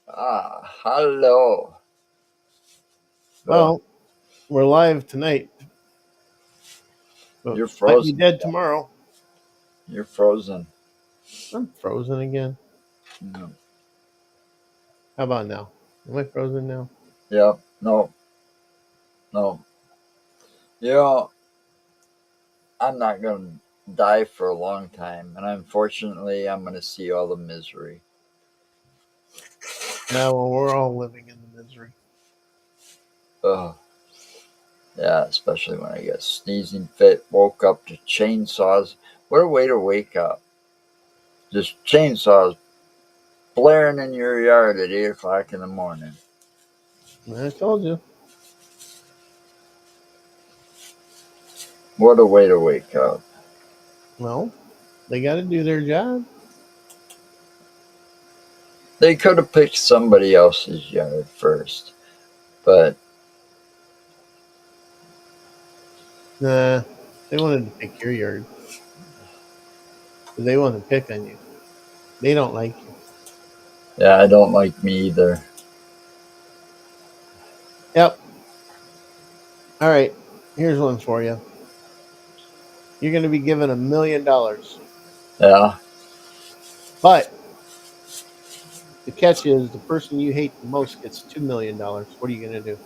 Hello. Well, we're live tonight. But You're might be frozen. dead tomorrow. You're frozen. I'm frozen again. No. How about now? Am I frozen now? Yeah. No. No. You know, I'm not going to die for a long time. And unfortunately, I'm going to see all the misery. Yeah, well, we're all living in the misery. Ugh. Yeah, especially when I get sneezing fit, woke up to chainsaws. What a way to wake up. Just chainsaws blaring in your yard at 8 o'clock in the morning. I told you. What a way to wake up. Well, they got to do their job. They could have picked somebody else's yard first, but Nah, they wanted to pick your yard. They want to pick on you. They don't like you. yeah, I don't like me either. Yep. All right. Here's one for you. You're going to be given $1 million. Yeah. But the catch is the person you hate the most gets $2 million. What are you going to do?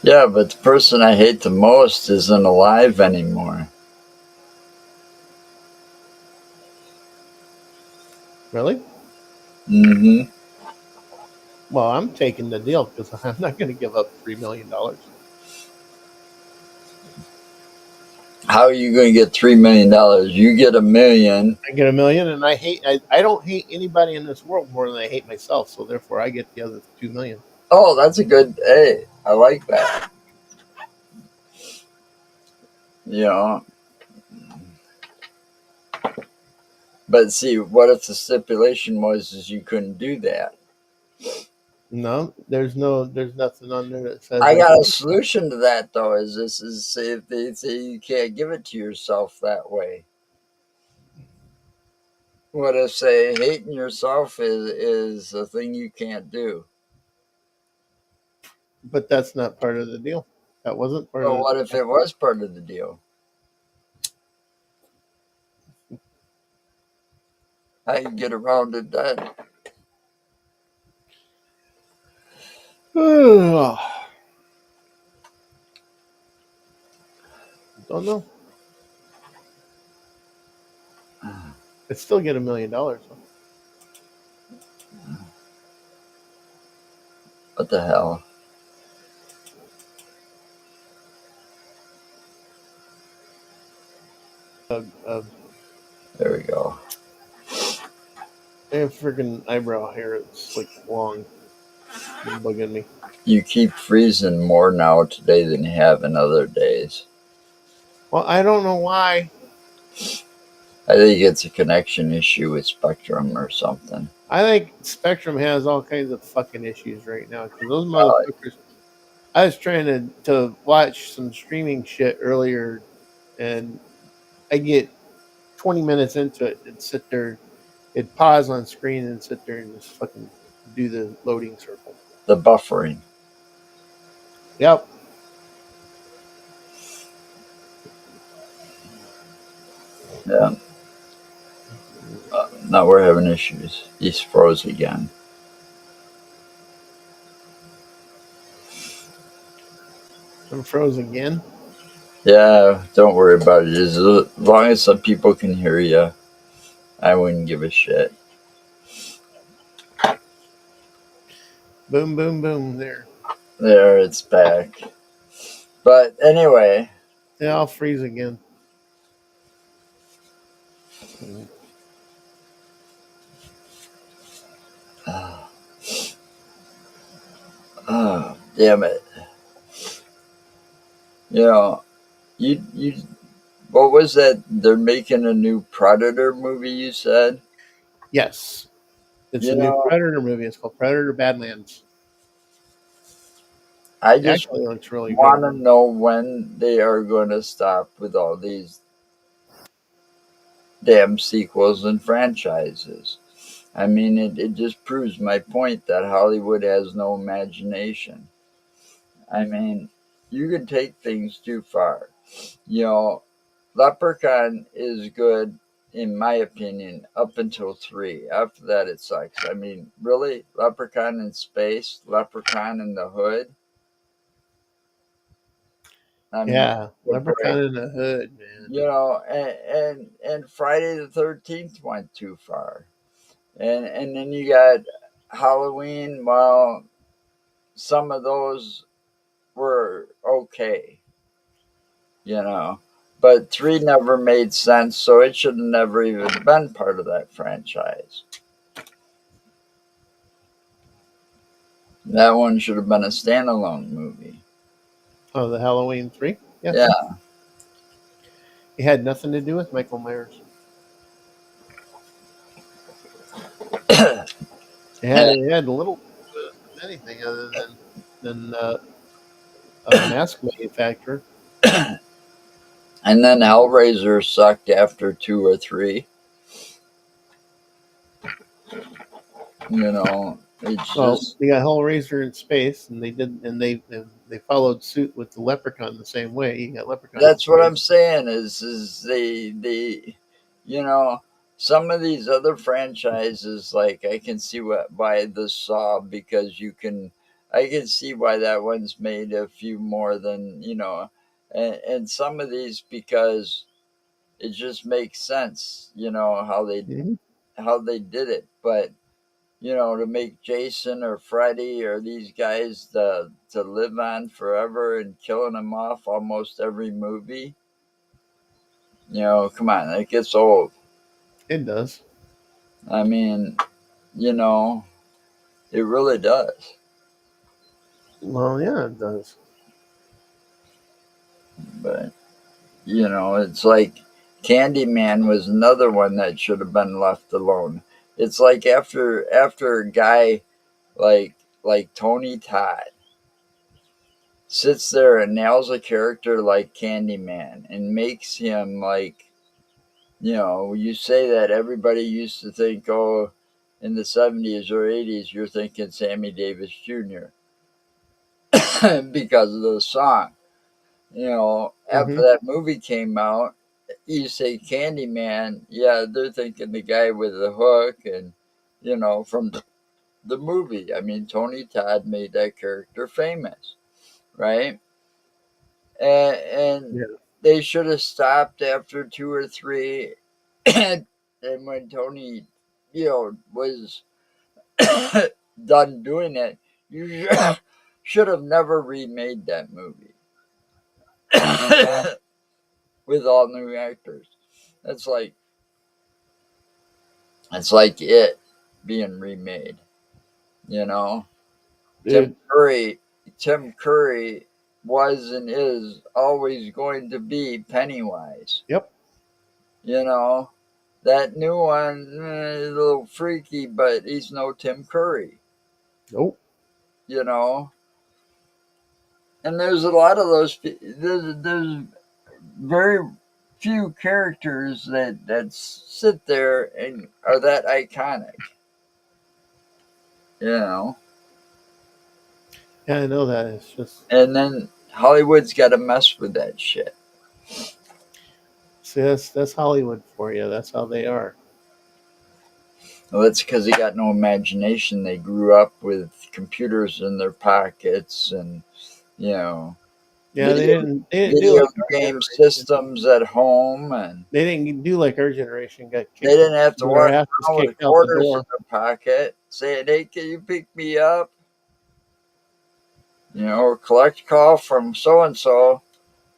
Yeah, but the person I hate the most isn't alive anymore. Really? Mm-hmm. Well, I'm taking the deal because I'm not going to give up $3 million. How are you going to get $3 million? You get $1 million. I get $1 million, and I don't hate anybody in this world more than I hate myself. So therefore, I get the other $2 million. Oh, that's a good. Hey, I like that. You know, but see, what if the stipulation was is you couldn't do that? No, there's nothing on there that says I I got can a do solution to that though. Is say if they say you can't give it to yourself that way. What if say hating yourself is a thing you can't do? that. But that's not part of the deal. That wasn't part of Well, the what if deal. it was part of the deal? How you get around it then? Don't know. I'd still get $1 million. What the hell? Uh, There we go. freaking eyebrow hair. It's like long. It's bugging me. You keep freezing more now today than you have in other days. Well, I don't know why. I think it's a connection issue with Spectrum or something. I think Spectrum has all kinds of fucking issues right now because those Uh, motherfuckers. I was trying to watch some streaming shit earlier, and I get 20 minutes into it and sit there, it'd pause on screen and sit there and just fucking do the loading circle. the buffering. Yep. Yeah. Now we're having issues. He's froze again. I'm frozen again. Yeah, don't worry about it. As long as some people can hear you, I wouldn't give a shit. Boom, boom, boom. There. There, it's back. But anyway, Yeah, I'll freeze again. Damn it. You know, you what was that? They're making a new Predator movie, you said? Yes, it's You a new know, Predator movie. It's called Predator Badlands. I It just actually looks really want good. to know when they are going to stop with all these damn sequels and franchises. I mean, it just proves my point that Hollywood has no imagination. I mean, you can take things too far. You know, Leprechaun is good, in my opinion, up until three. After that, it sucks. I mean, really? Leprechaun in space? Leprechaun in the hood? I mean, Yeah, give me a break. Leprechaun in the Hood, man. You know, and Friday the 13th went too far. And then you got Halloween. Well, some of those were okay, you know. But three never made sense, so it should have never even been part of that franchise. That one should have been a standalone movie. Oh, the Halloween 3? Yeah. Yes. It had nothing to do with Michael Myers. It had a little of anything other than a mask manufacturer. And then Hellraiser sucked after two or three. You know, it's Well, just they got Hellraiser in space, and they followed suit with the Leprechaun the same way. You got Leprechaun in that's what I'm space. saying is the you know, some of these other franchises, like I can see why the Saw, because I can see why that one's made a few more than, and some of these because it just makes sense, Hmm. how they did it. But to make Jason or Freddy or these guys to live on forever and killing them off almost every movie, come on, it gets old. It does. I mean, you know, it really does. Well, yeah, it does. But it's like Candyman was another one that should have been left alone. It's like after a guy like Tony Todd sits there and nails a character like Candyman and makes him like, you say that everybody used to think, oh, in the 70s or 80s, you're thinking Sammy Davis Jr. because of the song. After Hmm. that movie came out, you say Candyman, yeah, they're thinking the guy with the hook and, from the movie. I mean, Tony Todd made that character famous, right? And Yeah. they should have stopped after two or three. and when Tony, was done doing it, you should have never remade that movie with all new actors. That's like it being remade. You know, Tim Dude. Curry, Tim Curry was and is always going to be Pennywise. Yep. You know, that new one, a little freaky, but he's no Tim Curry. Nope. You know, and there's a lot of those. There's very few characters that sit there and are that iconic. You know, Yeah, I know that. It's just and then Hollywood's got to mess with that shit. see that's Hollywood for you. That's how they are. Well, that's because they got no imagination. They grew up with computers in their pockets and you know Yeah, they video didn't they didn't do video like our game generation. systems at home, and They didn't do like our generation. Got they kicked, didn't have to their walk asses around with kicked out the quarters in door. their pocket saying, "Hey, can you pick me up?" Or collect call from so and so.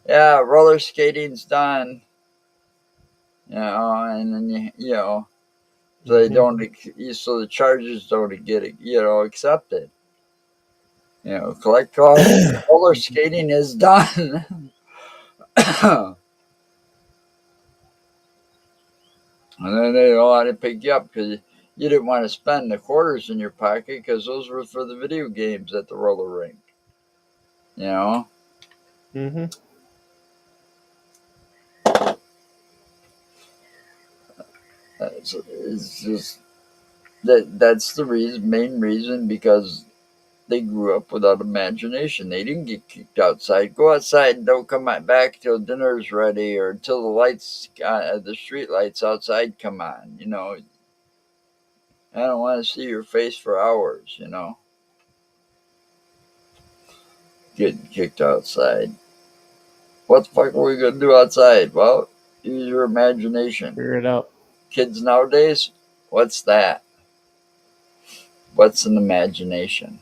Yeah, roller skating's done. And then so they Hmm. don't, so the charges don't get accepted. Collect costs. Roller skating is done. And then they don't want to pick you up because you didn't want to spend the quarters in your pocket because those were for the video games at the roller rink. You know, Mm-hmm. it's just that's the main reason because they grew up without imagination. They didn't get kicked outside. Go outside and don't come back till dinner's ready or until the street lights outside come on. I don't want to see your face for hours. Getting kicked outside. What the fuck are we gonna do outside? Well, use your imagination. Figure it out. Kids nowadays, what's that? What's an imagination?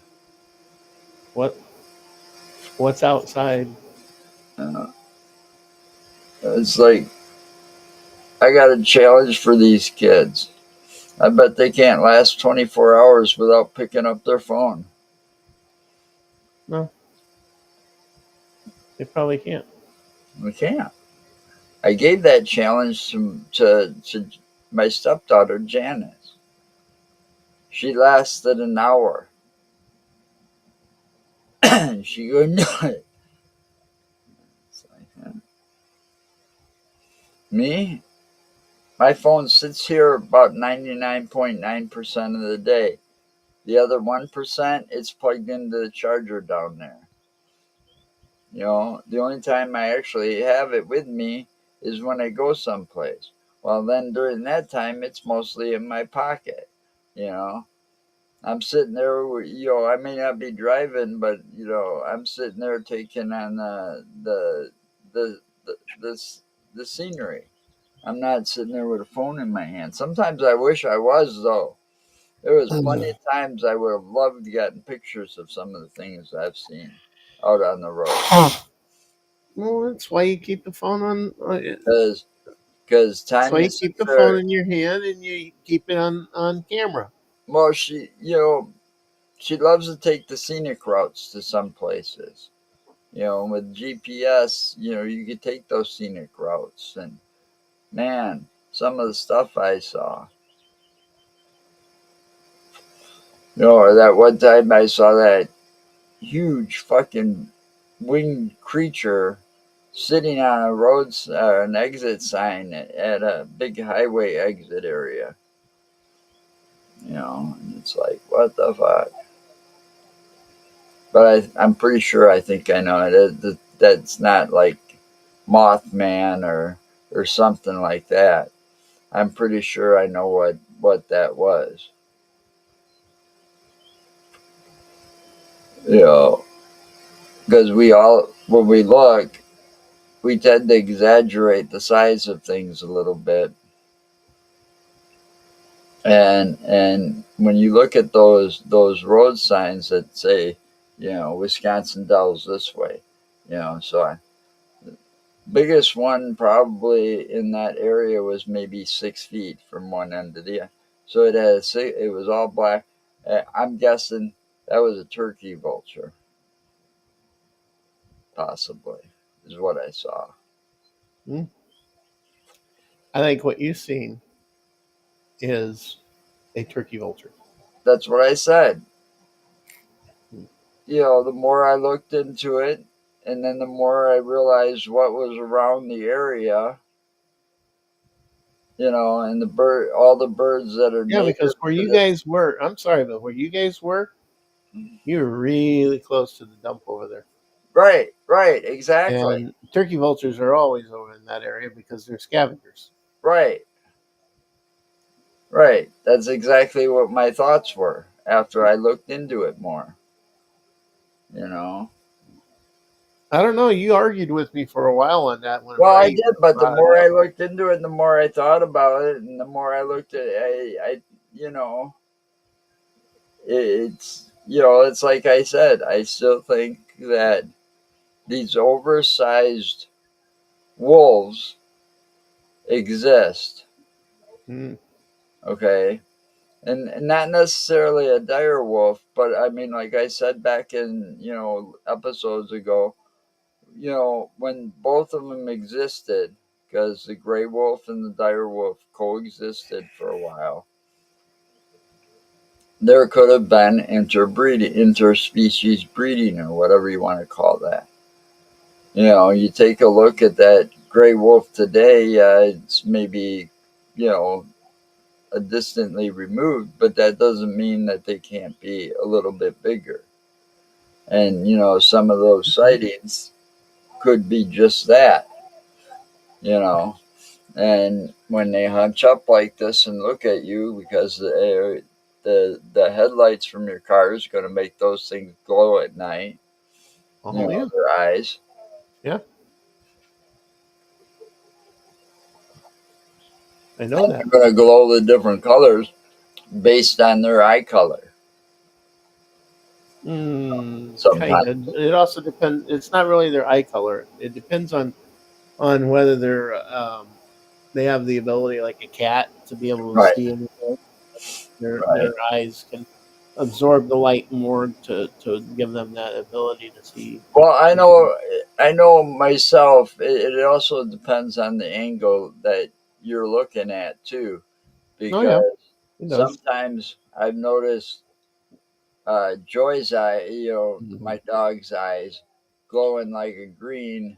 What's outside? Uh, it's like I got a challenge for these kids. I bet they can't last 24 hours without picking up their phone. No, they probably can't. We can't. I gave that challenge to my stepdaughter, Janice. She lasted an hour. She couldn't do it. It's like, Me? My phone sits here about 99.9% of the day. The other 1%, it's plugged into the charger down there. The only time I actually have it with me is when I go someplace. Well, then during that time, it's mostly in my pocket. You know, I'm sitting there, I may not be driving, but, I'm sitting there taking on the, the scenery. I'm not sitting there with a phone in my hand. Sometimes I wish I was, though. There was plenty of times I would have loved to get pictures of some of the things I've seen out on the road. Well, that's why you keep the phone on. Because That's why Tanya you keep sits the phone there. in your hand and you keep it on camera. Well, she loves to take the scenic routes to some places. With GPS, you could take those scenic routes. And man, some of the stuff I saw. Or that one time I saw that huge fucking winged creature sitting on an exit sign at a big highway exit area. And it's like, what the fuck? But I'm pretty sure I think I know it. That's not like Mothman or something like that. I'm pretty sure I know what that was. You know, because when we look, we tend to exaggerate the size of things a little bit. And when you look at those road signs that say, Wisconsin Dells this way, so biggest one probably in that area was maybe 6 feet from one end to the other. So it was all black. I'm guessing that was a turkey vulture, possibly, is what I saw. Hmm? I think what you've seen is a turkey vulture. That's what I said. Hmm. The more I looked into it, and then the more I realized what was around the area, and all the birds that are Yeah, native because where to you this. guys were, I'm sorry, but where you guys were, you were really close to the dump over there. Right, exactly. And turkey vultures are always over in that area because they're scavengers. Right, right. That's exactly what my thoughts were after I looked into it more. You know. I don't know. You argued with me for a while on that Well, whenever I I did, but the brought it more I up. looked into it, the more I thought about it, and the more I looked at it, you know, it's like I said, I still think that these oversized wolves exist. Mm. Okay, and not necessarily a dire wolf, but I mean, like I said back in episodes ago, when both of them existed, because the gray wolf and the dire wolf coexisted for a while, there could have been interbreeding, interspecies breeding, or whatever you want to call that. You take a look at that gray wolf today, it's maybe, you know, distantly removed, but that doesn't mean that they can't be a little bit bigger. And, some of those sightings could be just that, you know. And when they hunch up like this and look at you, because the headlights from your car is going to make those things glow at night, Oh yeah, their eyes. yeah. I know And that. they're going to glow the different colors based on their eye color. Kind Sometimes, of. It also depends. It's not really their eye color. It depends on whether they have the ability, like a cat, to be able to right, see anything. Their right. eyes can absorb the light more to give them that ability to see. Well, I know myself. It also depends on the angle that you're looking at too, Oh yeah, because it does. sometimes I've noticed Joy's eye, Mhm. my dog's eyes, glowing like a green,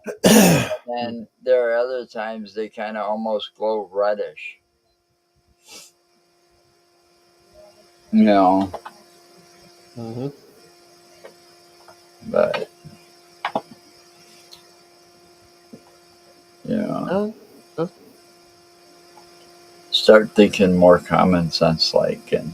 and there are other times they kind of almost glow reddish. You know, Mhm. but you know, Oh, that's, start thinking more common sense, like, and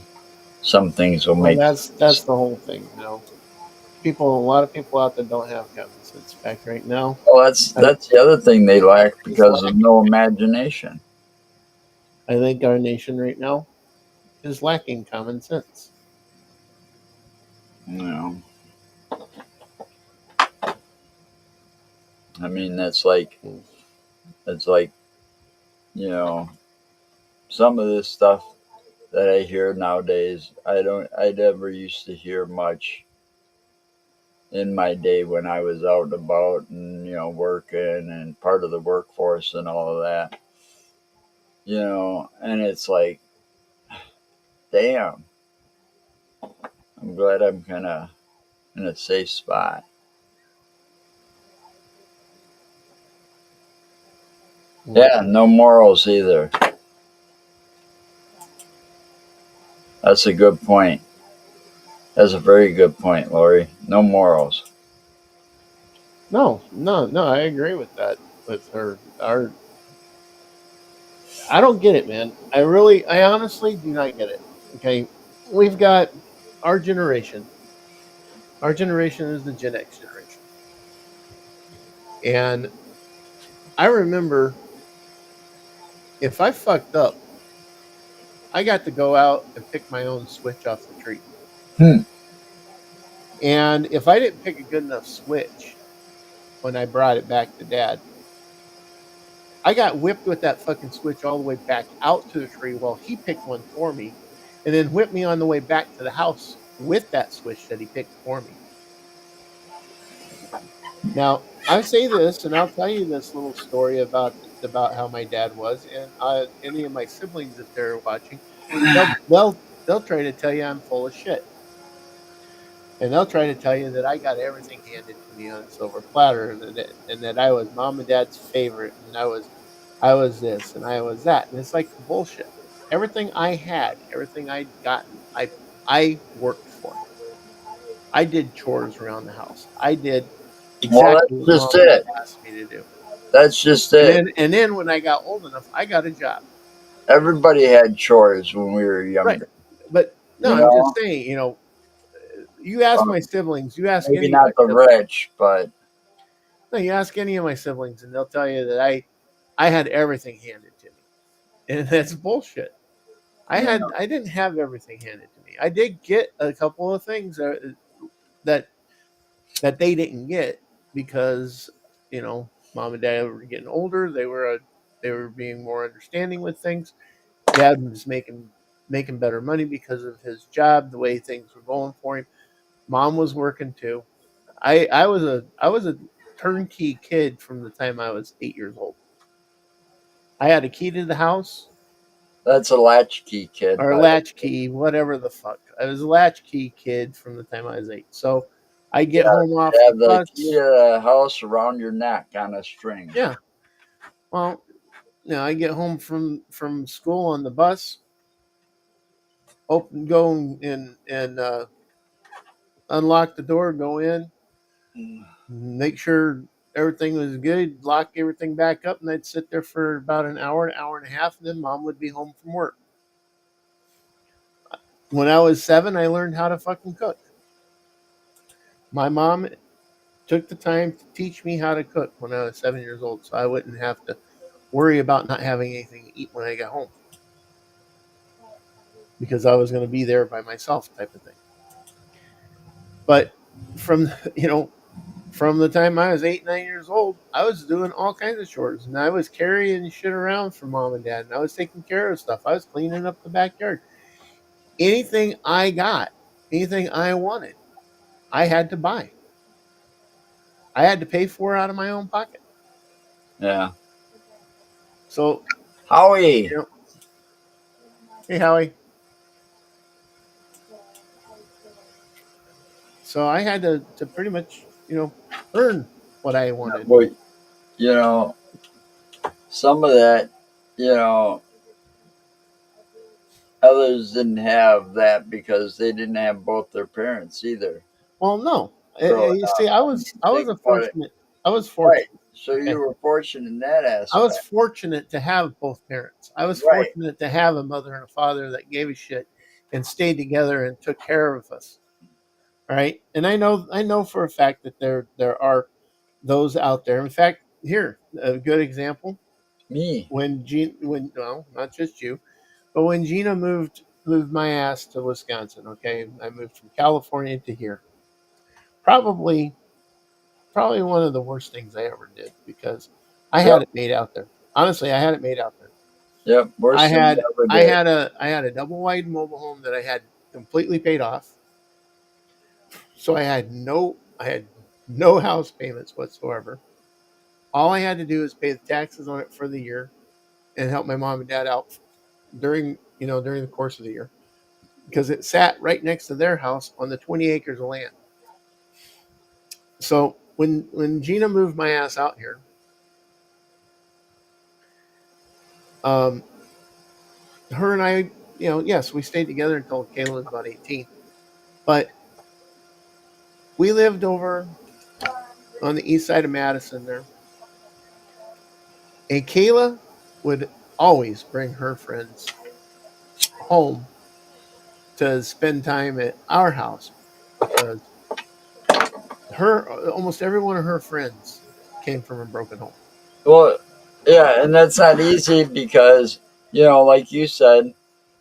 some things will well, make that's sense. the whole thing. A lot of people out there don't have common sense. In fact, right now, Well, that's I that's the other thing they lack because of no imagination. I think our nation right now is lacking common sense. You know, I mean, that's like you know some of this stuff that I hear nowadays. I never used to hear much in my day when I was out and about and working and part of the workforce and all of that. And it's like, damn, I'm glad I'm kind of in a safe spot. Yeah, no morals either. That's a good point. That's a very good point, Lori. No morals. No, no, no. I agree with that. With her, I don't get it, man. I honestly do not get it. Okay, we've got our generation. Our generation is the Gen X generation, and I remember if I fucked up, I got to go out and pick my own switch off the tree. Hmm. And if I didn't pick a good enough switch when I brought it back to Dad, I got whipped with that fucking switch all the way back out to the tree while he picked one for me, and then whipped me on the way back to the house with that switch that he picked for me. Now, I say this, and I'll tell you this little story about how my dad was, and any of my siblings, if they're watching, they'll try to tell you I'm full of shit, and they'll try to tell you that I got everything handed to me on a silver platter, and that I was mom and dad's favorite, and I was this and I was that. And it's like bullshit. Everything I had, everything I'd gotten, I worked for. I did chores around the house. I did Well, exactly that's what just mom and it. dad asked me to do. That's just And it. then when I got old enough, I got a job. Everybody had chores when we were Right. younger. But no, You I'm just know, saying, you ask my um, siblings, you ask maybe any of my not the siblings, rich, but no, you ask any of my siblings and they'll tell you that I had everything handed to me. And that's bullshit. you know, I didn't have everything handed to me. I did get a couple of things that that they didn't get because mom and dad were getting older. They were being more understanding with things. Dad was making making better money because of his job, the way things were going for him. Mom was working too. I was a turnkey kid from the time I was 8 years old. I had a key to the house That's a latchkey kid, or a by the latchkey, whatever the fuck. I was a latchkey kid from the time I was 8. So I get Yeah, home off you the have the key bus. to the house around your neck on a string. Yeah. Well, I get home from school on the bus, open, go and unlock the door, go in, make sure everything was good, lock everything back up, and I'd sit there for about an hour and a half, and then mom would be home from work. When I was 7, I learned how to fucking cook. My mom took the time to teach me how to cook when I was 7 years old, so I wouldn't have to worry about not having anything to eat when I got home because I was going to be there by myself, type of thing. But from from the time I was 8, 9 years old, I was doing all kinds of chores, and I was carrying shit around for mom and dad, and I was taking care of stuff. I was cleaning up the backyard. Anything I got, anything I wanted, I had to buy. I had to pay for out of my own pocket. Yeah. So, Howie. you know, hey Howie. So I had to pretty much, earn what I wanted. Well, you know, some of that, you know, others didn't have that because they didn't have both their parents either Well, no, growing you see, up. I I was mean, I was think a about it. fortunate. I was Right. fortunate. So you Okay, were fortunate in that I was aspect. fortunate to have both parents. I was Right. fortunate to have a mother and a father that gave a shit and stayed together and took care of us. Right, and I know for a fact that there are those out there. In fact, here a good example Me. when well, not just you, but when Gina moved my ass to Wisconsin. Okay, I moved from California to here. Probably probably one of the worst things I ever did because I Yep. had it made out there. Honestly, I had it made out there. Yep. I Worst thing you had ever I did. had a double wide mobile home that I had completely paid off. So I had no house payments whatsoever. All I had to do is pay the taxes on it for the year and help my mom and dad out during the course of the year because it sat right next to their house on the 20 acres of land. So when Gina moved my ass out here, um, her and I, yes, we stayed together until Kayla was about 18. But we lived over on the east side of Madison there. And Kayla would always bring her friends home to spend time at our house because her almost every one of her friends came from a broken home. Well, yeah, and that's not easy because, like you said,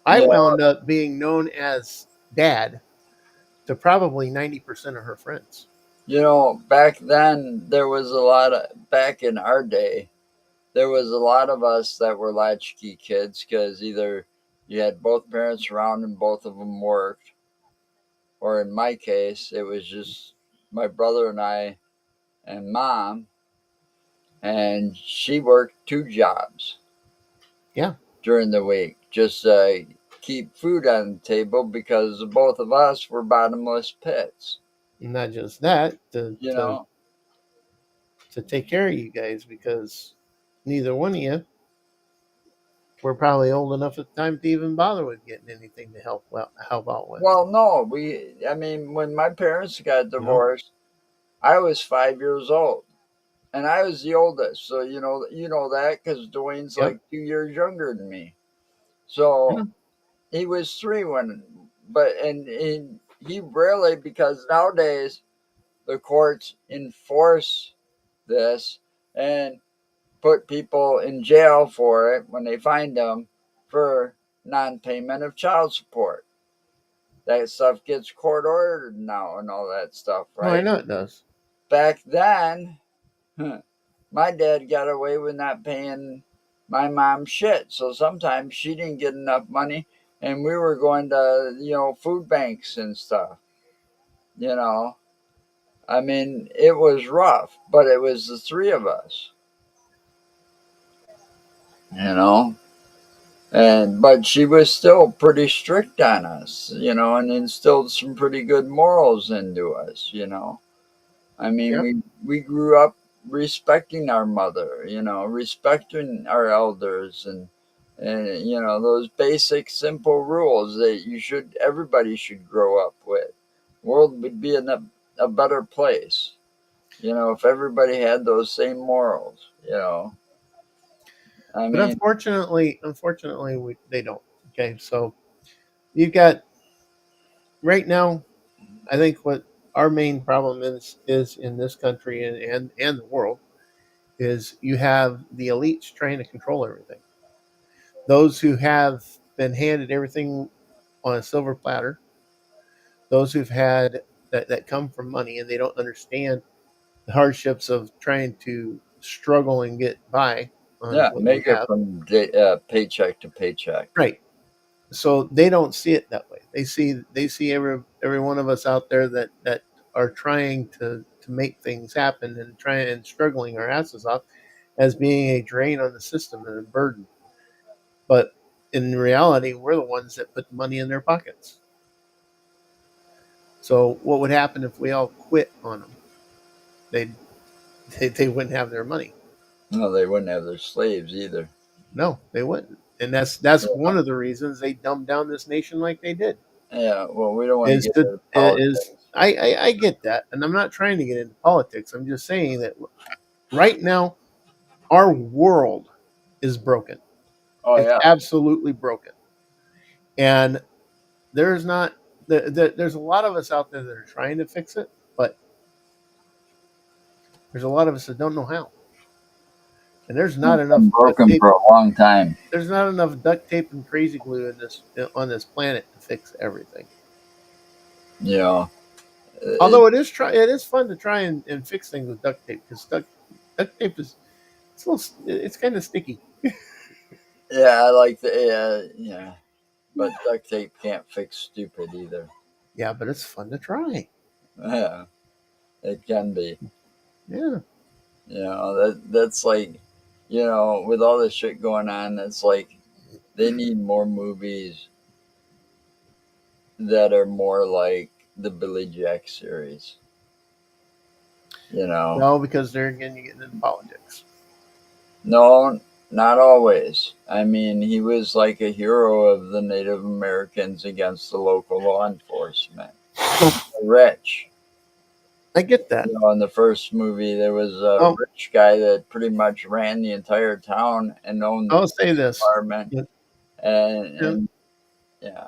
I you know, wound up being known as dad to probably 90% of her friends. back then there was a lot of, back in our day, there was a lot of us that were latchkey kids because either you had both parents around and both of them worked, or in my case, it was just my brother and I and mom, and she worked two jobs Yeah. during the week just to keep food on the table because both of us were bottomless pits. Not just that, to, You to, know, to take care of you guys because neither one of you were probably old enough at the time to even bother with getting anything to help out with. well, no, I mean, when my parents got You know? divorced, I was 5 years old. And I was the oldest, so you know that because Dwayne's Yep. like 2 years younger than me. Yeah. So he was three and he rarely, because nowadays the courts enforce this and put people in jail for it when they find them for non-payment of child support. That stuff gets court ordered now and all that stuff, Oh, I right? know it does. Back then, my dad got away with not paying my mom shit. So sometimes she didn't get enough money and we were going to, food banks and stuff. You know, I mean, it was rough, but it was the three of us. You know, and but she was still pretty strict on us. And instilled some pretty good morals into us. I mean, Yep. we grew up respecting our mother, respecting our elders, and those basic simple rules that everybody should grow up with. World would be in a better place, if everybody had those same morals. I But mean, unfortunately, they don't. Okay, so you've got right now. I think what our main problem is in this country and the world is you have the elites trying to control everything. Those who have been handed everything on a silver platter, those who've had that come from money and they don't understand the hardships of trying to struggle and get by on yeah, what they make it have. from paycheck to paycheck. Right. So they don't see it that way. They see every one of us out there that are trying to make things happen and trying and struggling our asses off as being a drain on the system and a burden. But in reality, we're the ones that put the money in their pockets. So what would happen if we all quit on them? They'd, they wouldn't have their money. No, they wouldn't have their slaves either. No, they wouldn't. And that's one of the reasons they dumbed down this nation like they did. Yeah, well, we don't want to Is get to into is politics. I get that, and I'm not trying to get into politics. I'm just saying that right now our world is broken. Oh It's yeah, absolutely broken, and there's not there's a lot of us out there that are trying to fix it, but there's a lot of us that don't know how. And there's not it's enough been duct broken tape. for a long time. There's not enough duct tape and crazy glue in this on this planet to fix everything. You know, it, Although it is fun to try and fix things with duct tape because duct tape is it's kind of sticky. yeah, I like the yeah, but duct tape can't fix stupid either. Yeah, but it's fun to try. Yeah, it can be. Yeah. That's like, with all this shit going on, it's like they need more movies that are more like the Billy Jack series. You know, No, because they're again you getting into politics. no, not always. I mean, he was like a hero of the Native Americans against the local law enforcement. The rich. I get that. In the first movie, there was a Well, rich guy that pretty much ran the entire town and owned the I'll say police this. department. And, Yeah, and yeah,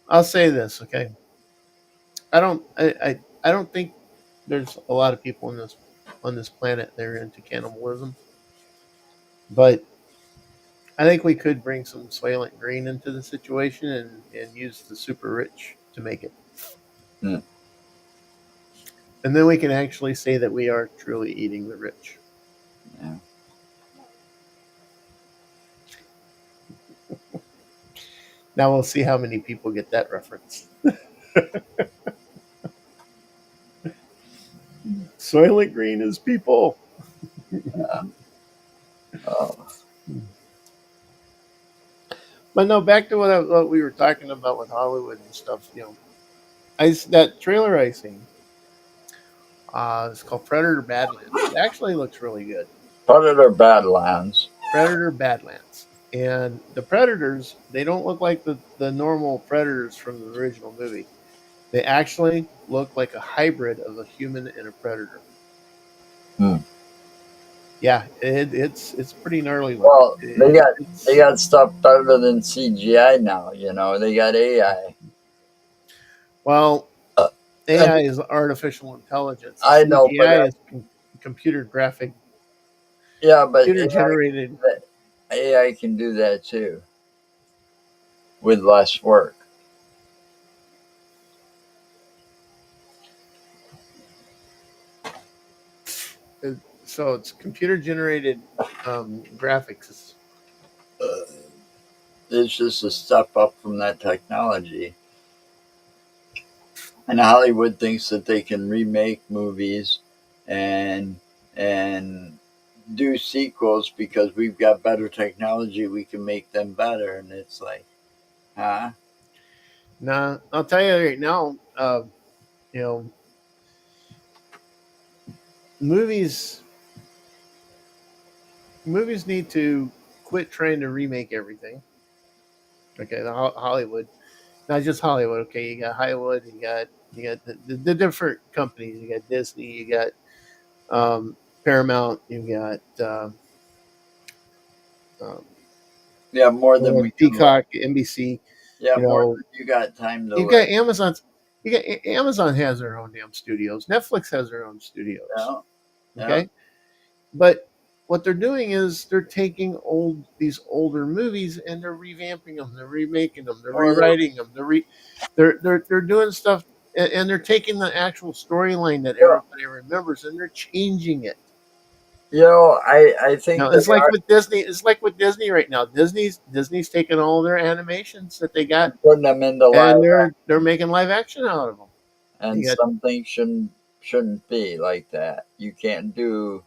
I'll say this. Okay, I don't think there's a lot of people in this on this planet that are into cannibalism, but I think we could bring some Soylent Green into the situation and use the super rich to make it. mm, And then we can actually say that we are truly eating the rich. yeah. Now we'll see how many people get that reference. Soylent Green is people. Oh, But no, back to what we were talking about with Hollywood and stuff. That trailer I seen. It's called Predator Badlands. It actually looks really good. Predator Badlands. Predator Badlands. And the predators, they don't look like the normal predators from the original movie. They actually look like a hybrid of a human and a predator. Hmm. Yeah, it's pretty gnarly looking. Well, they got stuff better than CGI now. They got AI. Well, Uh, I AI mean, is artificial intelligence. I know, but CGI is computer graphic, yeah, but computer generated. AI can do that too with less work. So it's computer generated graphics. it's just a step up from that technology. And Hollywood thinks that they can remake movies and and do sequels because we've got better technology. We can make them better, and it's like, huh? Now, I'll tell you right now, you know, movies movies need to quit trying to remake everything. Okay, Hollywood, not just Hollywood. Okay, you got Hollywood, you got the different companies. You got Disney, you got Paramount, you got um, Yeah, more than we can live. Peacock, NBC. Yeah, You more know, than you got time to you've got live. Amazon's. You got Amazon has their own damn studios. Netflix has their own studios. Yeah, yeah, Okay, but what they're doing is they're taking these older movies and they're revamping them, they're remaking them, they're or they're, rewriting them, they're doing stuff, and they're taking the actual storyline that you know, everybody remembers and they're changing it. I think Now they it's like are with Disney. It's like with Disney right now. Disney's taking all their animations that they got putting them into and live, they're making live action out of them. and You got some things shouldn't be like that. You can't do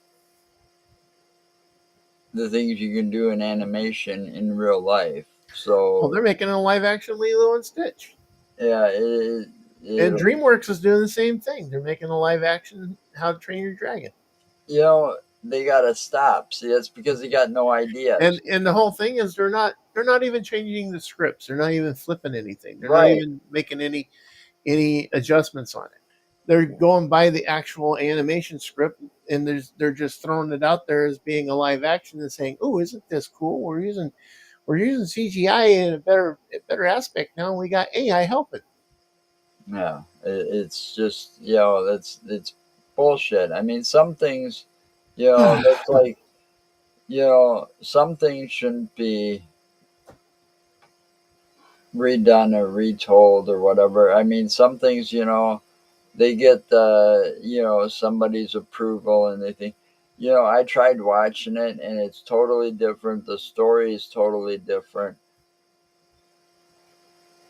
the things you can do in animation in real life. well, So they're making a live action Lilo and Stitch. yeah, And it'll DreamWorks is doing the same thing. They're making a live action How to Train Your Dragon. they gotta stop. See, that's because they got no ideas. And the whole thing is they're not even changing the scripts. They're not even flipping anything. They're not Right. even making any adjustments on it. They're going by the actual animation script and they're just throwing it out there as being a live action and saying, "Oh, isn't this cool? We're using CGI in a better aspect now. We got AI helping." Yeah. It's just it's bullshit. I mean, some things, that's like some things shouldn't be redone or retold or whatever. I mean, some things, they get somebody's approval and they think, I tried watching it and it's totally different. The story is totally different.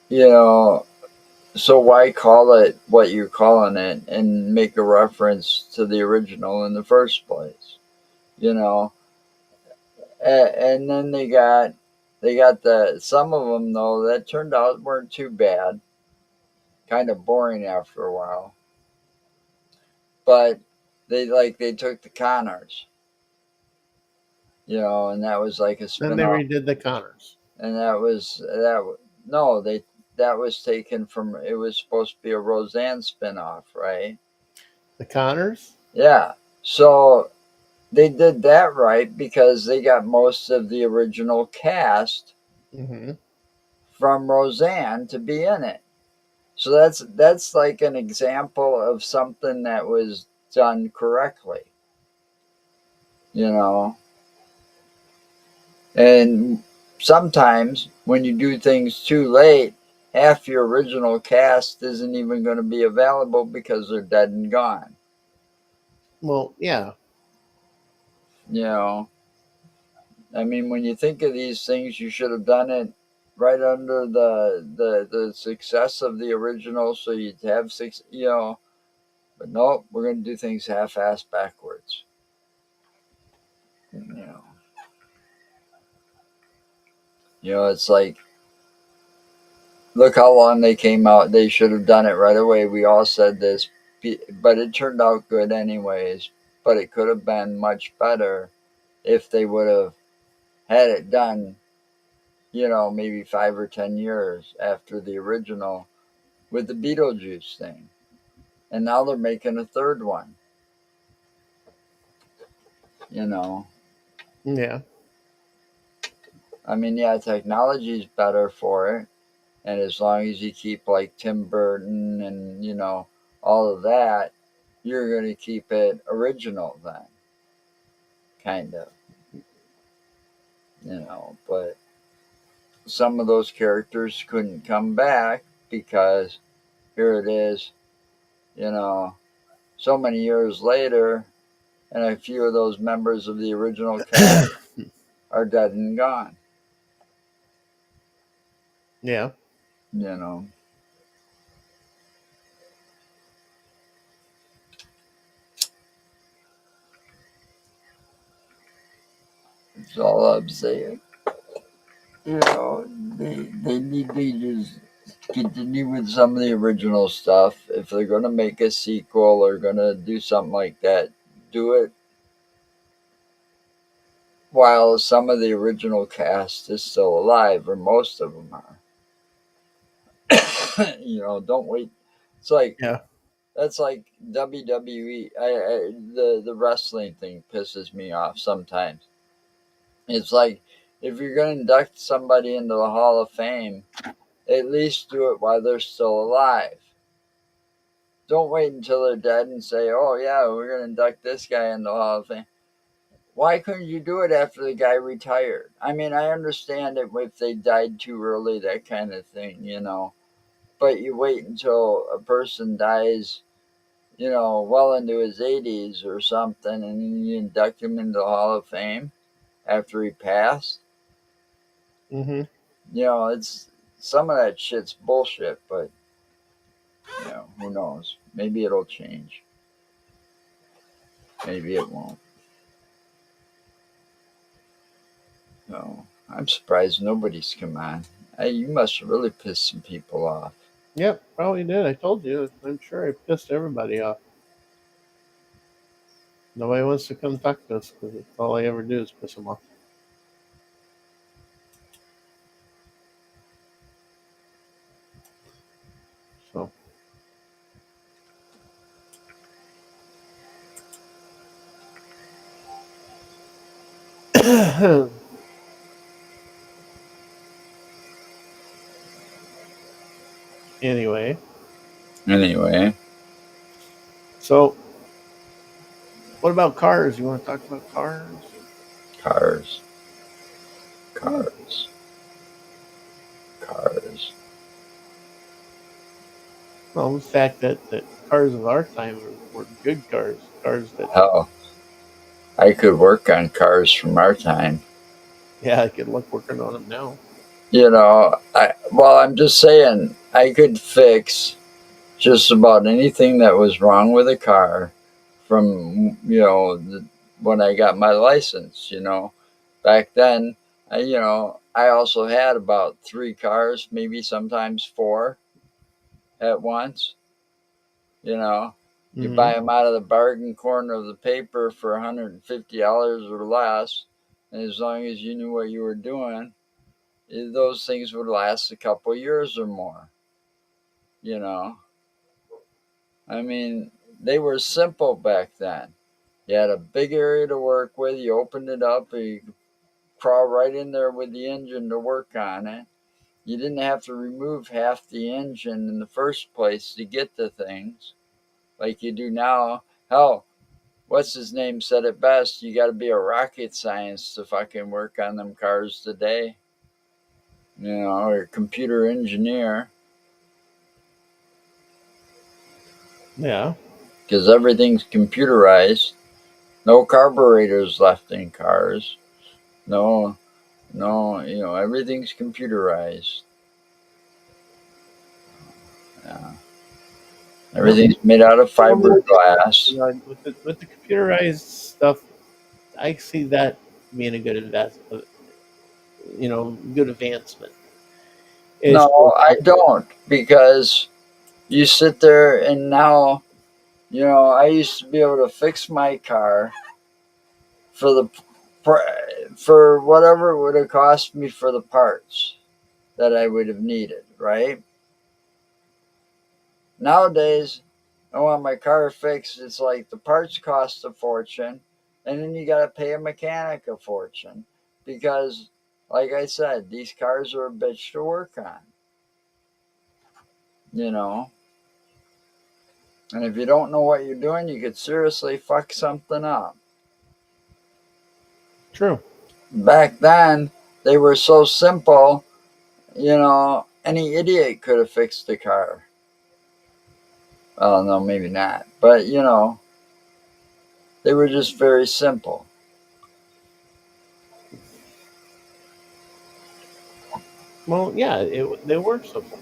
You know, so why call it what you're calling it and make a reference to the original in the first place? You know, and then they got the some of them though that turned out weren't too bad. Kind of boring after a while, but they took the Connors, and that was like a Then they spin-off, redid the Connors. and no, that was taken from, it was supposed to be a Roseanne spin-off, right? The Connors? Yeah. So they did that right because they got most of the original cast Mm-hmm. from Roseanne to be in it. So that's like an example of something that was done correctly, you know. And sometimes when you do things too late, half your original cast isn't even going to be available because they're dead and gone. Well, yeah. You know, I mean, when you think of these things, you should have done it right under the success of the original, so you'd have six. But nope, we're going to do things half-assed backwards. You know, it's like, look how long they came out. They should have done it right away. We all said this, but it turned out good anyways. But it could have been much better if they would have had it done, maybe 5 or 10 years after the original with the Beetlejuice thing. And now they're making a third one, you know. Yeah. I mean, yeah, technology's better for it. And as long as you keep like Tim Burton and, all of that, you're going to keep it original then, kind of, But some of those characters couldn't come back because here it is, you know, so many years later, and a few of those members of the original cast are dead and gone. Yeah. You know, that's all I'm saying. You know, they need to just continue with some of the original stuff. If they're going to make a sequel or going to do something like that, do it while some of the original cast is still alive, or most of them are. You know, don't wait. It's like Yeah. that's like WWE. The wrestling thing pisses me off sometimes. It's like if you're going to induct somebody into the Hall of Fame, at least do it while they're still alive. Don't wait until they're dead and say, "Oh yeah, we're going to induct this guy in the Hall of Fame." Why couldn't you do it after the guy retired? I mean, I understand it if they died too early, that kind of thing, you know. But you wait until a person dies, you know, well into his 80s or something, and then you induct him into the Hall of Fame after he passed. Mm-hmm. You know, it's some of that shit's bullshit, but you know, who knows? Maybe it'll change. Maybe it won't. No, I'm surprised nobody's come on. You must have really pissed some people off. Yep, probably did. I told you. I'm sure I pissed everybody off. Nobody wants to come talk to us because all I ever do is piss them off. So. Anyway, Anyway, so what about cars? You want to talk about cars? cars, Yeah. cars, cars. Well, the fact that cars of our time were good cars, cars that, Hell, I could work on cars from our time. yeah, I could look working on them now. You know, I'm just saying, I could fix just about anything that was wrong with a car from, you know, when I got my license, you know. Back then, you know, I also had about 3 cars, maybe sometimes 4 at once, you know. You Mm-hmm. buy them out of the bargain corner of the paper for $150 or less, and as long as you knew what you were doing, those things would last a couple years or more, you know. I mean, they were simple back then. You had a big area to work with, you opened it up, and you could crawl right in there with the engine to work on it. You didn't have to remove half the engine in the first place to get to things like you do now. Hell, what's his name said it best? You got to be a rocket science to fucking work on them cars today, you know, or a computer engineer, Yeah. because everything's computerized. No carburetors left in cars. No, no, you know, everything's computerized. Yeah. Well, Everything's made out of fiberglass. you know, with the computerized stuff, I see that being a good good advancement. It's No, I don't, because you sit there and now, you know, I used to be able to fix my car for the for whatever it would have cost me for the parts that I would have needed, right? Nowadays, I want my car fixed. It's like the parts cost a fortune, and then you got to pay a mechanic a fortune because, like I said, these cars are a bitch to work on, you know. And if you don't know what you're doing, you could seriously fuck something up. true. Back then, they were so simple, you know, any idiot could have fixed the car. Well, no, maybe not. But, you know, they were just very simple. Well, yeah, they were simple.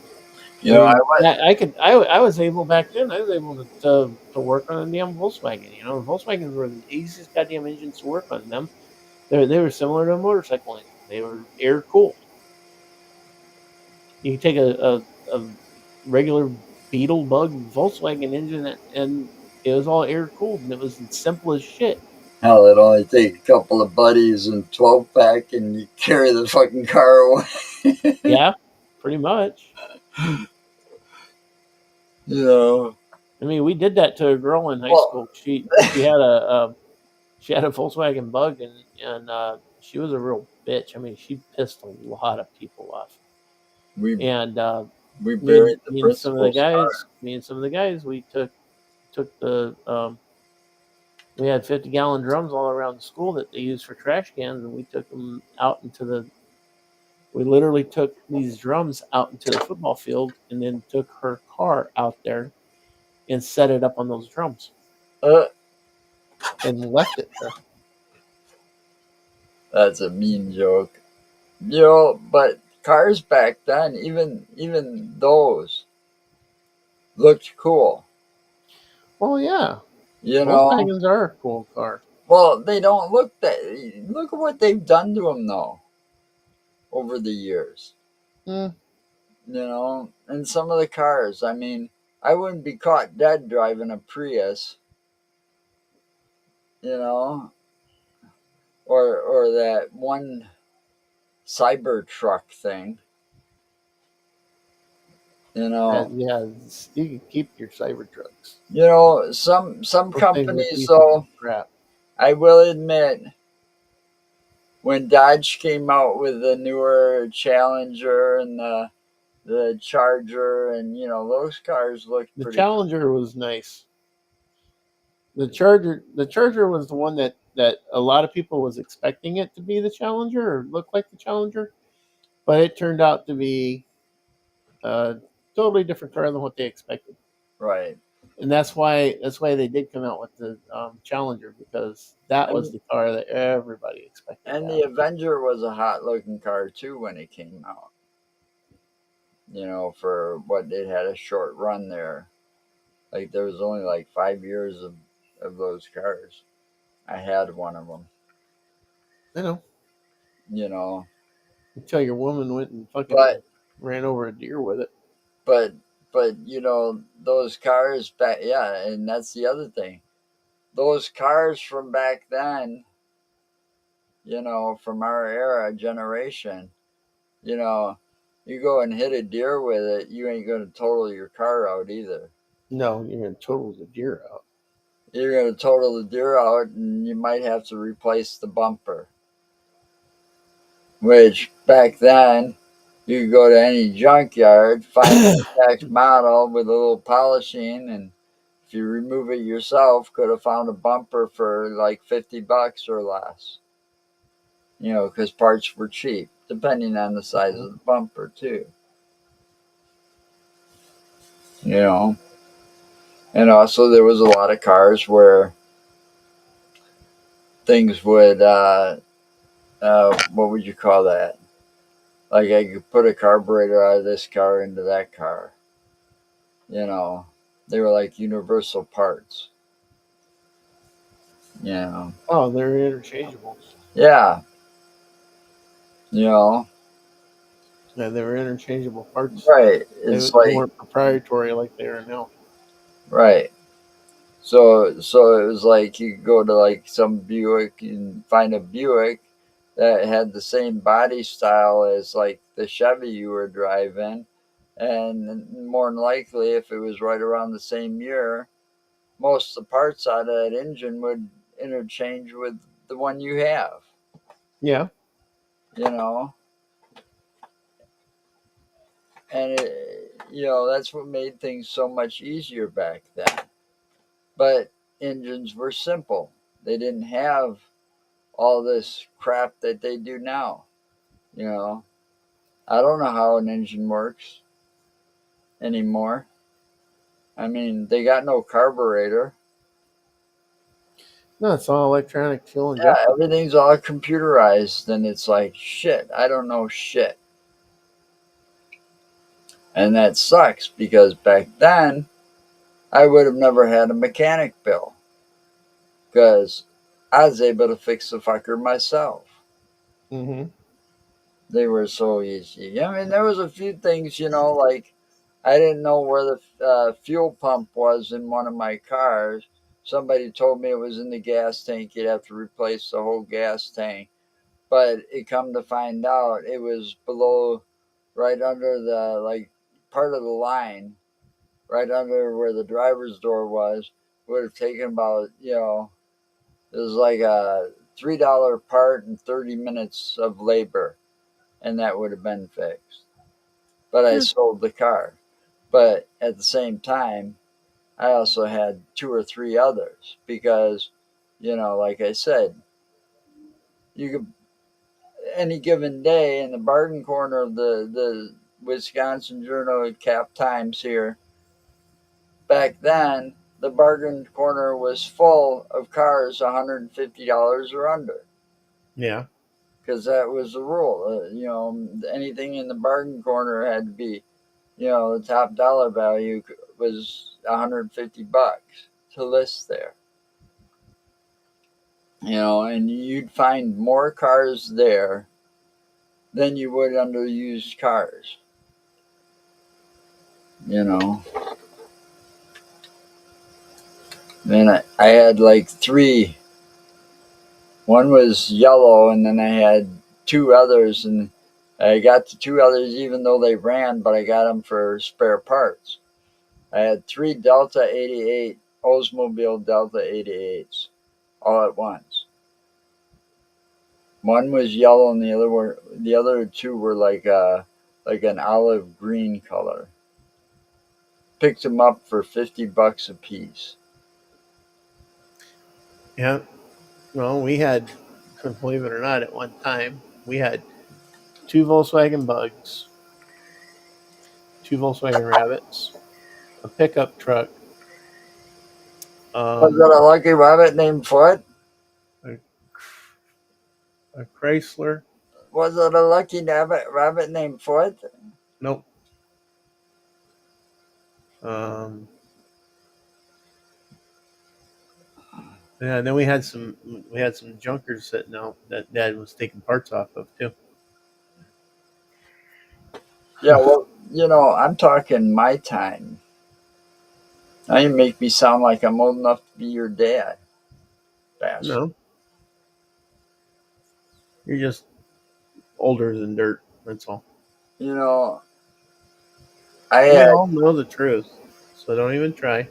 You I know, I mean, went. I was able back then. I was able to work on a damn Volkswagen. You know, Volkswagens were the easiest goddamn engines to work on. Them, they were similar to a motorcycle engine. They were air cooled. You could take a regular Beetle Bug Volkswagen engine and it was all air cooled and it was simple as shit. Hell, it only take a couple of buddies and 12 pack, and you carry the fucking car away. Yeah, pretty much. You know, I mean, we did that to a girl in high well, school. She had a Volkswagen Bug and she was a real bitch. I mean, she pissed a lot of people off. we And we buried the me and some of the principal's guys, car. we took the we had 50-gallon drums all around the school that they used for trash cans, and we took them out into the. We literally took these drums out into the football field, and then took her car out there and set it up on those drums Uh, and left it there. that's a mean joke. You know, but cars back then, even those looked cool. Well, yeah, You know, Volkswagens are a cool car. well, they don't look that. Look at what they've done to them though over the years. Mm, You know, and some of the cars. I mean, I wouldn't be caught dead driving a Prius. You know, or that one Cybertruck thing. You know, yeah, you can keep your Cybertrucks. some Those things are companies pieces of though. crap. I will admit, when Dodge came out with the newer Challenger and the Charger, and those cars looked The pretty. Challenger was nice. The Charger was the one that a lot of people was expecting it to be the Challenger or look like the Challenger, but it turned out to be a totally different car than what they expected. Right. And that's why they did come out with the Challenger, because that I was mean, the car that everybody expected to and the have. Avenger was a hot looking car too when it came out. For what it had a short run there. Like there was only like 5 years of those cars. I had one of them. You know, You know, until your woman went and but fucking ran over a deer with it. but those cars back, yeah, and that's the other thing. Those cars from back then, from our era generation, you know, you go and hit a deer with it, you ain't gonna total your car out either. No, you're gonna total the deer out. You're gonna total the deer out, and you might have to replace the bumper. Which back then, you could go to any junkyard, find an exact model with a little polishing, and if you remove it yourself, could have found a bumper for like $50 or less. Because parts were cheap, depending on the size Mhm. of the bumper too. You know, and also there was a lot of cars where things would, what would you call that? Like I could put a carburetor out of this car into that car. You know, they were like universal parts. You know, Oh, they're interchangeable. yeah. You know, Yeah, they were interchangeable parts. right. They, It's they like weren't proprietary like they are now. right. So it was like you could go to like some Buick and find a Buick that had the same body style as like the Chevy you were driving, and more than likely, if it was right around the same year, most of the parts out of that engine would interchange with the one you have. Yeah. You know, and that's what made things so much easier back then. But engines were simple. They didn't have all this crap that they do now. You know, I don't know how an engine works anymore. I mean, they got no carburetor. No, it's all electronic fuel Yeah, injection. everything's all computerized, and it's like shit. I don't know shit. And that sucks because back then I would have never had a mechanic bill because I was able to fix the fucker myself. Mm-hmm. They were so easy. I mean, there was a few things, like I didn't know where the fuel pump was in one of my cars. Somebody told me it was in the gas tank. You'd have to replace the whole gas tank. But it come to find out it was below, right under the like part of the line, right under where the driver's door was. Would have taken about, it was like a $3 part and 30 minutes of labor, and that would have been fixed. But I Yeah. sold the car. But at the same time, I also had two or three others because, like I said, you could any given day in the bargain corner of the Wisconsin Journal of Cap Times here. Back then, the bargain corner was full of cars $150 or under Yeah. because that was the rule. Anything in the bargain corner had to be, the top dollar value was $150 to list there. And you'd find more cars there than you would under used you know. Then I had like three. One was yellow, and then I had two others, and I got the two others even though they ran, but I got them for spare parts. I had three Delta 88, Oldsmobile Delta 88s, all at once. One was yellow, and the other two were like an olive green color. Picked them up for $50 a piece. Yeah. Well, we had, believe it or not, at one time we had two Volkswagen Bugs, two Volkswagen Rabbits, a pickup truck, Was that a lucky rabbit named Foot? a, a Chrysler. Was it a lucky rabbit named Foot? Nope. Um, yeah, and then we had some junkers sitting out that Dad was taking parts off of too. Yeah, well, I'm talking my time. Now you make me sound like I'm old enough to be your dad, bastard. No, you're just older than dirt. That's all. You know, I We had. all know the truth, so don't even try.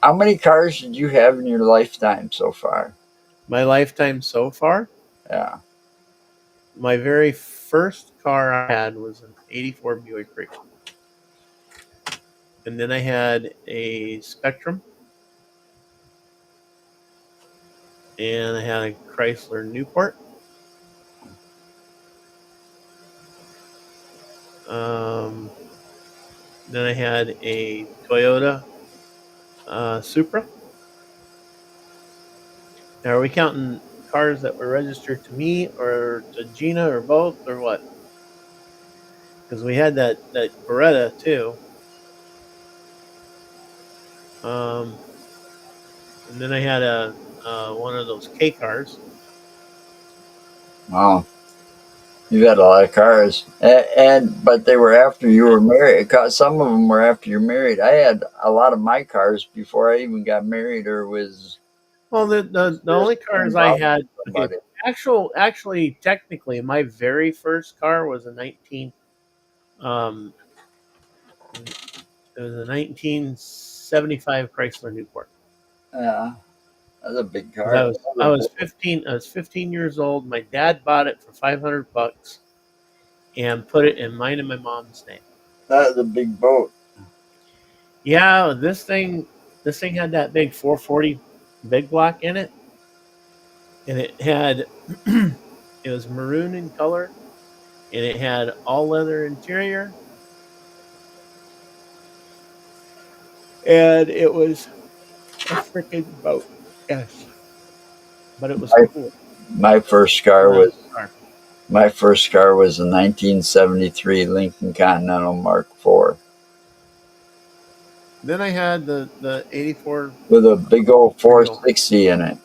How many cars did you have in your lifetime so far? My lifetime so far, Yeah. my very first car I had was an '84 Buick Regal, and then I had a Spectrum, and I had a Chrysler Newport. Um, then I had a Toyota Supra. Now, are we counting cars that were registered to me or to Gina or both or what? Because we had that Beretta too. And then I had a one of those K cars. Wow. You had a lot of cars, but they were after you were married. Some of them were after you're married. I had a lot of my cars before I even got married or was Well, the only cars I involved had. with Okay, somebody. actually, technically, my very first car was a 19. Um, it was a 1975 Chrysler Newport. Yeah, that's a big 'Cause car. I was 15. I was 15 years old. My dad bought it for $500 and put it in mine and my mom's name. That was a big boat. Yeah, this thing had that big 440 big block in it, and it had it was maroon in color, and it had all leather interior, and it was a freaking boat. Yes, but it was My, cool. my first I car love was the car. my first car was a 1973 Lincoln Continental Mark IV. Then I had the 84 with a big old Regal. 460 in it.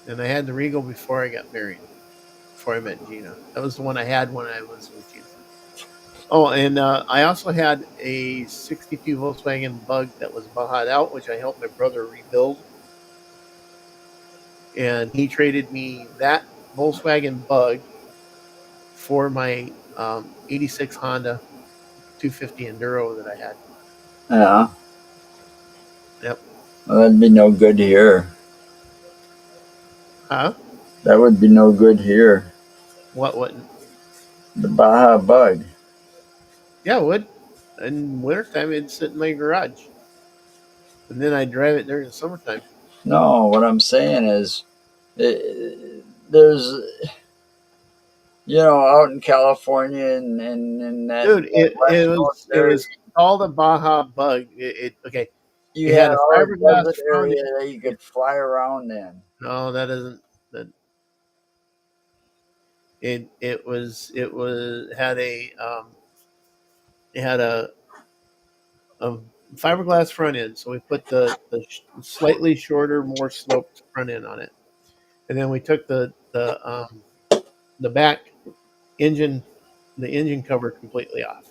And I had the Regal before I got married, before I met Gina. That was the one I had when I was with Gina. Oh, and I also had a 62 Volkswagen Bug that was Baha'd out, which I helped my brother rebuild. And he traded me that Volkswagen Bug for my 86 Honda 250 Enduro that I had. Yeah, Yep. well, that'd be no good here. Huh? That would be no good here. What wouldn't? The Baja Bug. Yeah, it would. In wintertime, it'd sit in my garage. And then I'd drive it during the summertime. No, what I'm saying is, there's, out in California and Dude, that it West Coast was it area, was called a Baja Bug. Okay. you It had had a all the fiberglass desert front area end. that you could fly around in. No, that isn't that. It had a fiberglass front end. So we put the slightly shorter, more sloped front end on it, and then we took the back engine the engine cover completely off.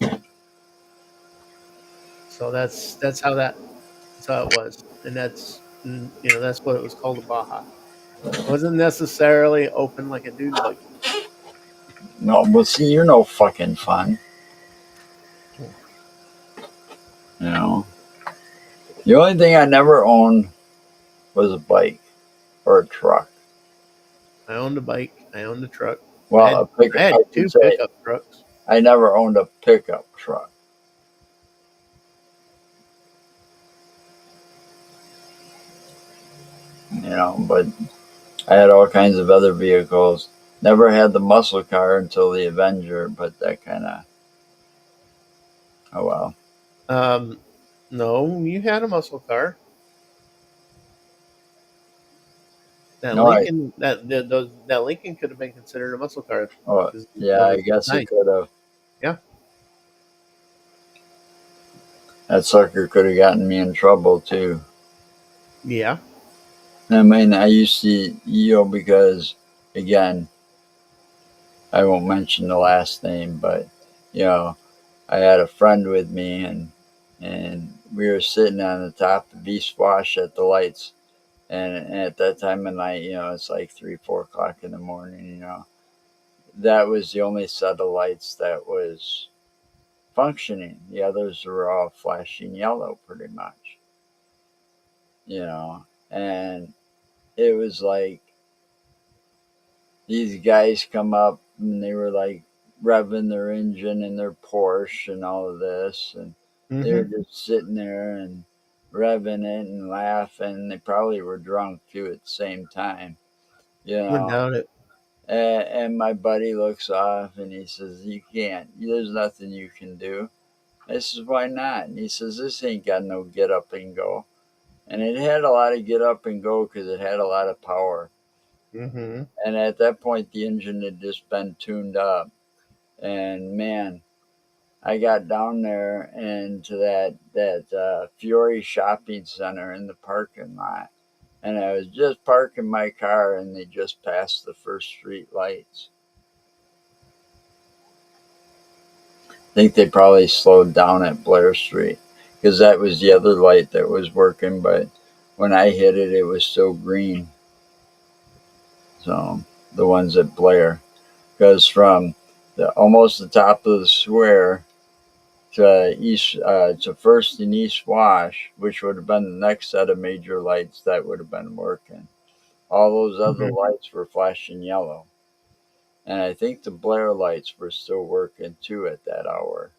So that's how it was, and that's what it was called, a Baja. It wasn't necessarily open like a dune buggy. No, but see, you're no fucking fun. You know, the only thing I never owned was a bike or a truck. I owned a bike. I owned a truck. I Well, had a pick. I I had should two say pickup trucks. I never owned a pickup truck. But I had all kinds of other vehicles. Never had the muscle car until the Avenger, but that kind of, oh well. Um, no, you had a muscle car. That No, Lincoln that Lincoln could have been considered a muscle car oh, because yeah, of I its guess it design. could have. Yeah. That sucker could have gotten me in trouble too. Yeah. I mean, I used to, because again, I won't mention the last name, but you know, I had a friend with me, and we were sitting on the top of East Wash at the lights, and at that time of night, it's like 3, 4 o'clock in the morning. That was the only set of lights that was functioning. The others were all flashing yellow, pretty much. And it was like these guys come up and they were like revving their engine in their Porsche and all of this, and they were Mm-hmm. just sitting there and revving it and laughing. They probably were drunk too at the same time, you Wouldn't know. doubt it. And my buddy looks off and he says, "You can't. There's nothing you can do." I says, "Why not?" And he says, "This ain't got no get up and go." And it had a lot of get up and go because it had a lot of power. Mm-hmm. And at that point, the engine had just been tuned up. And man, I got down there and to that Fiore shopping center in the parking lot, and I was just parking my car, and they just passed the first street lights. I think they probably slowed down at Blair Street because that was the other light that was working. But when I hit it, it was still green. So the ones at Blair, because from almost the top of the square to First and East Wash, which would have been the next set of major lights that would have been working. All those other Mm-hmm. lights were flashing yellow, and I think the Blair lights were still working too at that hour.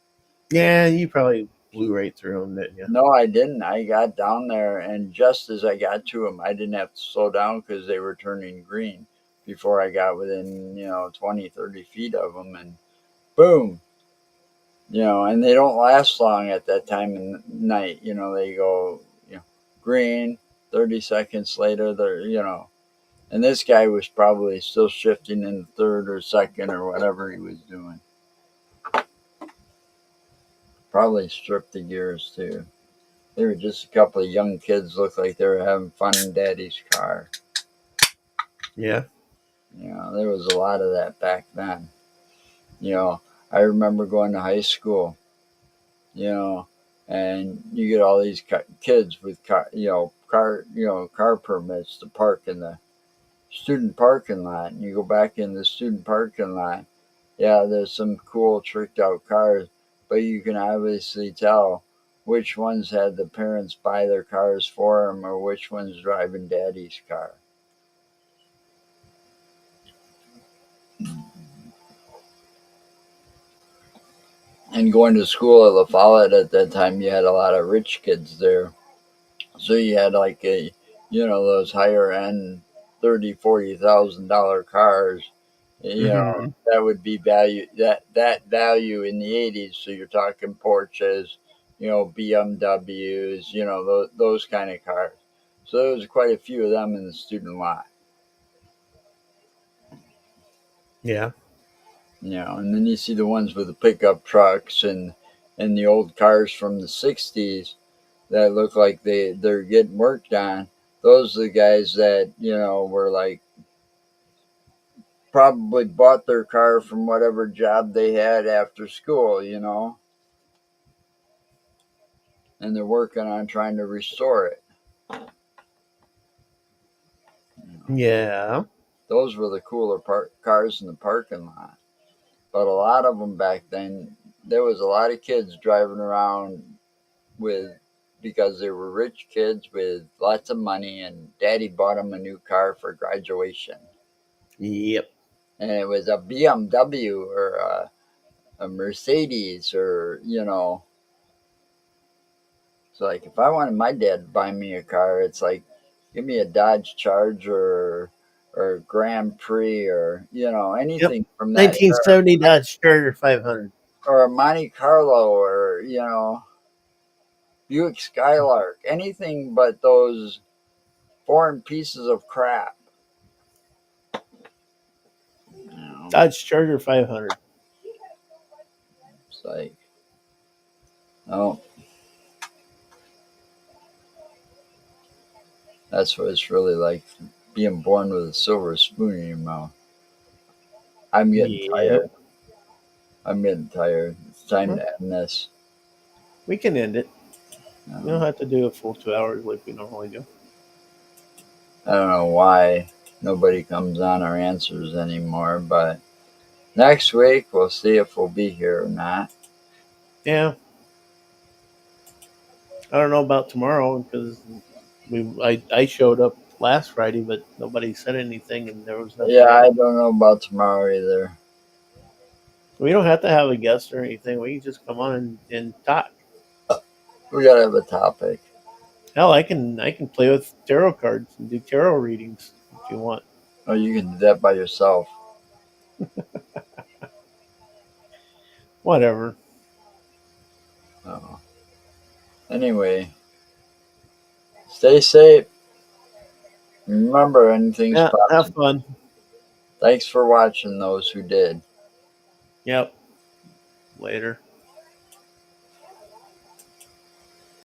Yeah, you probably blew right through them, didn't you? No, I didn't. I got down there, and just as I got to them, I didn't have to slow down because they were turning green before I got within 20, 30 feet of them, and boom. And they don't last long at that time of night. They go, green. 30 seconds later, and this guy was probably still shifting in third or second or whatever he was doing. Probably stripped the gears too. They were just a couple of young kids, looked like they were having fun in Daddy's car. Yeah. There was a lot of that back then. I remember going to high school, you know, and you get all these kids with car permits to park in the student parking lot, and you go back in the student parking lot. Yeah, there's some cool tricked out cars, but you can obviously tell which ones had the parents buy their cars for them or which one's driving Daddy's car. And going to school at La Follette at that time, you had a lot of rich kids there. So you had like those higher end $30,000, $40,000 cars. Mm-hmm. That would be that value in the '80s. So you're talking Porsches, BMWs, those kind of cars. So there was quite a few of them in the student lot. Yeah. And then you see the ones with the pickup trucks and the old cars from the '60s that look like they're getting worked on. Those are the guys that were like probably bought their car from whatever job they had after school, and they're working on trying to restore it. Yeah. Those were the cooler cars in the parking lot. But a lot of them back then, there was a lot of kids driving around with because they were rich kids with lots of money, and Daddy bought them a new car for graduation. Yep. And it was a BMW or a Mercedes it's like if I wanted my dad to buy me a car, it's like give me a Dodge Charger or Grand Prix or Yep. anything from that era, 1970 Dodge Charger 500. or a Monte Carlo or Buick Skylark, anything but those foreign pieces of crap. Dodge Charger 500. It's like, oh, that's what it's really like being born with a silver spoon in your mouth. I'm getting Yep. tired. I'm getting tired. It's time Well, to end this. we can end it. We don't Um, have to do a full 2 hours like we normally do. I don't know why nobody comes on our answers anymore, but next week we'll see if we'll be here or not. Yeah. I don't know about tomorrow because I showed up last Friday, but nobody said anything, and there was nothing Yeah, I else. don't know about tomorrow either. We don't have to have a guest or anything. We can just come on and talk. We gotta have a topic. Hell, I can play with tarot cards and do tarot readings if you want. Oh, you can do that by yourself. Whatever. Oh. Anyway, stay safe. Remember, anything's Yeah, have possible. fun. Thanks for watching, those who did. Yep. Later.